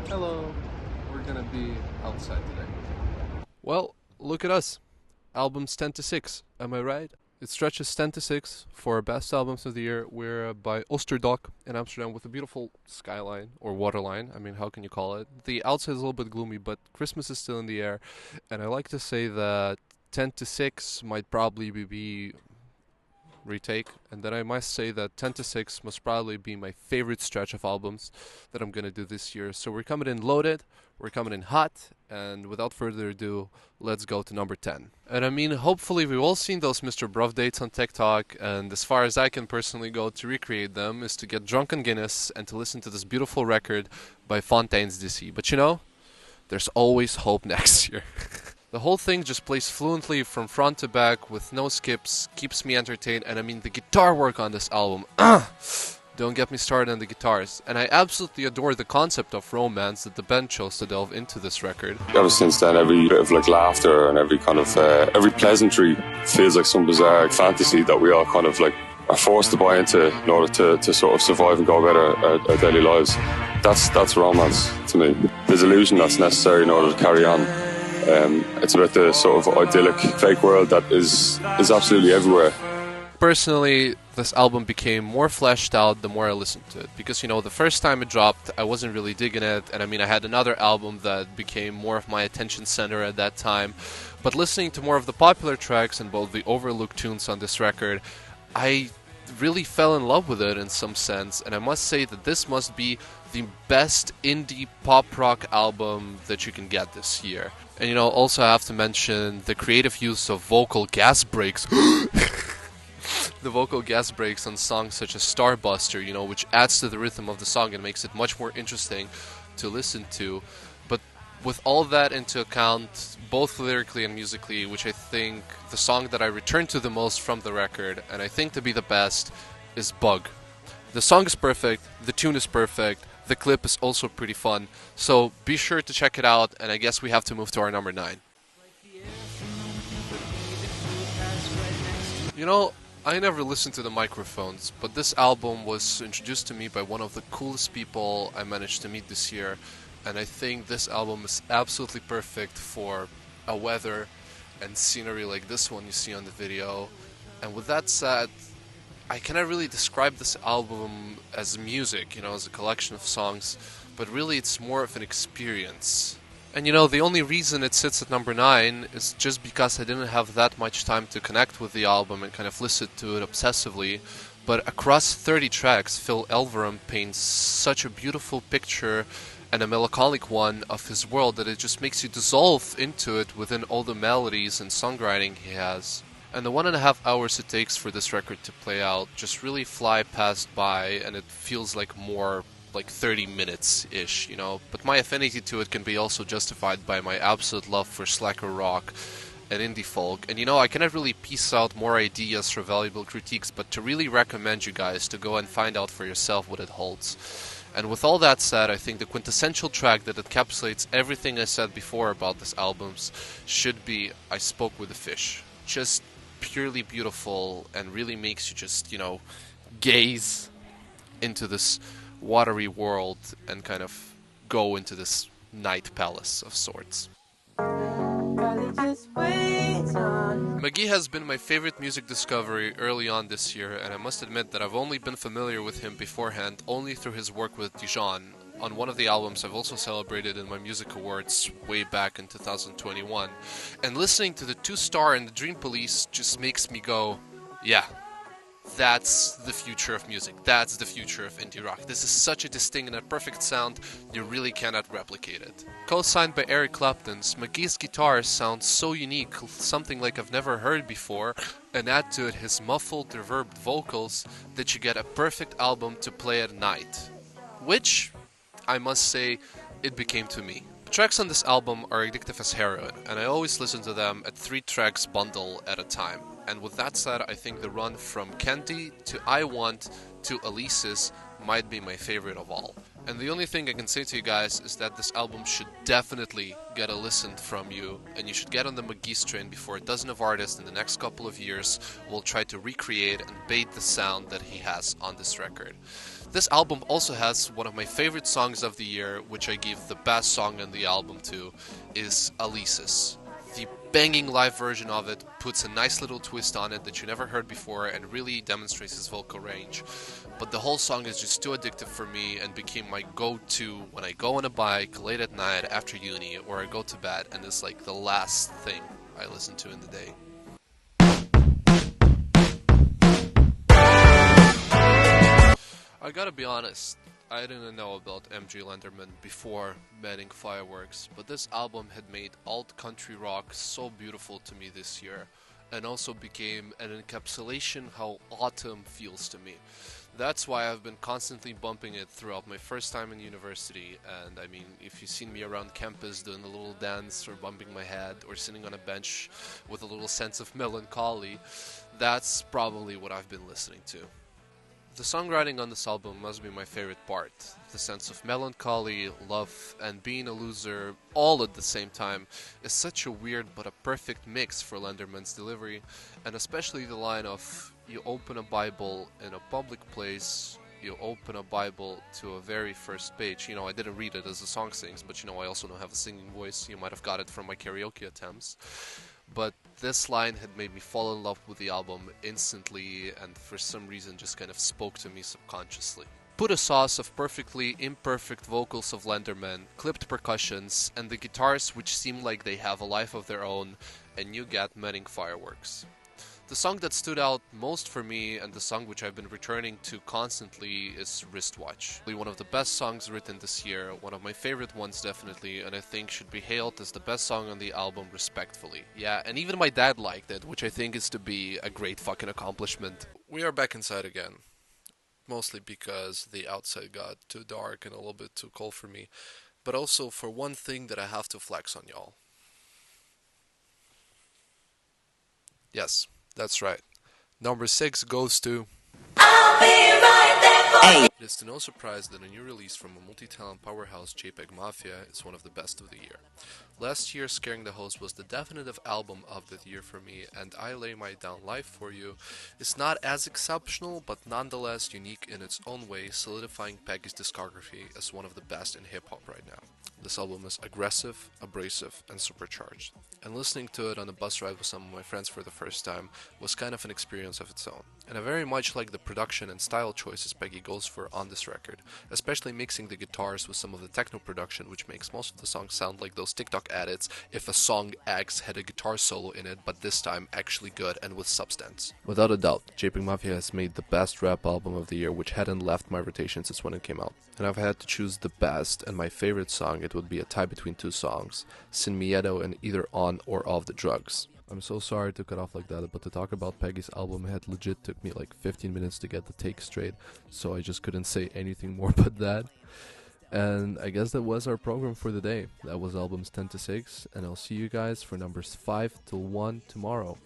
Hello, we're gonna be outside today. Well, look at us. Albums 10 to 6, am I right? It stretches 10 to 6 for best albums of the year. We're by Oosterdok in Amsterdam with a beautiful skyline or waterline. I mean, how can you call it? The outside is a little bit gloomy, but Christmas is still in the air. And I like to say that 10 to 6 might probably be retake, and then I must say that 10 to 6 must probably be my favorite stretch of albums that I'm gonna do this year. So we're coming in loaded, we're coming in hot, and without further ado, let's go to number 10. And I mean, hopefully we've all seen those Mr. Bruv dates on TikTok, and as far as I can personally go to recreate them is to get drunk on Guinness and to listen to this beautiful record by Fontaines D.C. But you know, there's always hope next year. The whole thing just plays fluently from front to back with no skips, keeps me entertained, and I mean the guitar work on this album, don't get me started on the guitars. And I absolutely adore the concept of romance that the band chose to delve into this record. Ever since then, every bit of laughter and every kind of every pleasantry feels like some bizarre fantasy that we all kind of are forced to buy into in order to sort of survive and go about our daily lives. That's romance to me. There's illusion that's necessary in order to carry on. It's about the sort of idyllic fake world that is absolutely everywhere. Personally, this album became more fleshed out the more I listened to it. Because, you know, the first time it dropped, I wasn't really digging it. And I mean, I had another album that became more of my attention center at that time. But listening to more of the popular tracks and both the overlooked tunes on this record, I really fell in love with it in some sense. And I must say that this must be the best indie pop rock album that you can get this year. And you know, also I have to mention the creative use of vocal gas breaks. The vocal gas breaks on songs such as Starbuster, you know, which adds to the rhythm of the song and makes it much more interesting to listen to. But with all that into account, both lyrically and musically, which I think the song that I return to the most from the record, and I think to be the best, is Bug. The song is perfect, the tune is perfect, the clip is also pretty fun, so be sure to check it out, and I guess we have to move to our number 9. You know, I never listened to the Microphones, but this album was introduced to me by one of the coolest people I managed to meet this year, and I think this album is absolutely perfect for a weather and scenery like this one you see on the video. And with that said, I cannot really describe this album as music, you know, as a collection of songs, but really it's more of an experience. And you know, the only reason it sits at number 9 is just because I didn't have that much time to connect with the album and kind of listen to it obsessively. But across 30 tracks, Phil Elverum paints such a beautiful picture and a melancholic one of his world that it just makes you dissolve into it within all the melodies and songwriting he has. And the 1.5 hours it takes for this record to play out just really fly past by, and it feels like more like 30 minutes-ish, you know. But my affinity to it can be also justified by my absolute love for slacker rock and indie folk. And you know, I cannot really piece out more ideas for valuable critiques, but to really recommend you guys to go and find out for yourself what it holds. And with all that said, I think the quintessential track that encapsulates everything I said before about this album should be I Spoke with a Fish. Just purely beautiful and really makes you just, you know, gaze into this watery world and kind of go into this night palace of sorts. Mk.Gee has been my favorite music discovery early on this year, and I must admit that I've only been familiar with him beforehand only through his work with Dijon on one of the albums I've also celebrated in my music awards way back in 2021. And listening to the 2-Star and the Dream Police just makes me go, yeah, that's the future of music. That's the future of indie rock. This is such a distinct and a perfect sound, you really cannot replicate it. Co-signed by Eric Clapton's, Mk.Gee's guitar sounds so unique, something like I've never heard before, and add to it his muffled, reverbed vocals that you get a perfect album to play at night. Which, I must say, it became to me. The tracks on this album are addictive as heroin, and I always listen to them at 3 tracks bundle at a time. And with that said, I think the run from Candy to I Want to Elise's might be my favorite of all. And the only thing I can say to you guys is that this album should definitely get a listen from you, and you should get on the Mk.Gee train before a dozen of artists in the next couple of years will try to recreate and bait the sound that he has on this record. This album also has one of my favorite songs of the year, which I give the best song on the album to, is Alesis. The banging live version of it puts a nice little twist on it that you never heard before and really demonstrates his vocal range. But the whole song is just too addictive for me and became my go-to when I go on a bike late at night after uni or I go to bed, and it's like the last thing I listen to in the day. I gotta be honest, I didn't know about Mk.Gee Lenderman before Manning Fireworks, but this album had made alt country rock so beautiful to me this year, and also became an encapsulation how autumn feels to me. That's why I've been constantly bumping it throughout my first time in university, and I mean, if you've seen me around campus doing a little dance or bumping my head or sitting on a bench with a little sense of melancholy, that's probably what I've been listening to. The songwriting on this album must be my favorite part. The sense of melancholy, love, and being a loser all at the same time is such a weird but a perfect mix for Lenderman's delivery, and especially the line of, you open a Bible in a public place, you open a Bible to a very first page. You know, I didn't read it as the song sings, but you know, I also don't have a singing voice. You might have got it from my karaoke attempts. But this line had made me fall in love with the album instantly, and for some reason just kind of spoke to me subconsciously. Put a sauce of perfectly imperfect vocals of Lenderman, clipped percussions, and the guitars which seem like they have a life of their own, and you get Manning Fireworks. The song that stood out most for me, and the song which I've been returning to constantly, is Wristwatch. One of the best songs written this year, one of my favorite ones definitely, and I think should be hailed as the best song on the album respectfully. Yeah, and even my dad liked it, which I think is to be a great fucking accomplishment. We are back inside again. Mostly because the outside got too dark and a little bit too cold for me, but also for one thing that I have to flex on y'all. Yes. That's right. Number 6 goes to... I'll be right there for you. It is to no surprise that a new release from a multi-talent powerhouse, JPEGMAFIA, is one of the best of the year. Last year, Scaring the Host was the definitive album of the year for me, and I Lay My Down Life for You is not as exceptional, but nonetheless unique in its own way, solidifying Peggy's discography as one of the best in hip-hop right now. This album is aggressive, abrasive, and supercharged. And listening to it on a bus ride with some of my friends for the first time was kind of an experience of its own. And I very much like the production and style choices Peggy goes for on this record, especially mixing the guitars with some of the techno production, which makes most of the songs sound like those TikTok edits if a song X had a guitar solo in it, but this time actually good and with substance. Without a doubt, JPEGMAFIA has made the best rap album of the year, which hadn't left my rotation since when it came out. And if I had to choose the best and my favorite song, it would be a tie between two songs, Sin Miedo and Either On or Off the Drugs. I'm so sorry to cut off like that, but to talk about Peggy's album, it had legit took me like 15 minutes to get the take straight, so I just couldn't say anything more but that. And I guess that was our program for the day. That was albums 10 to 6, and I'll see you guys for numbers 5 till 1 tomorrow.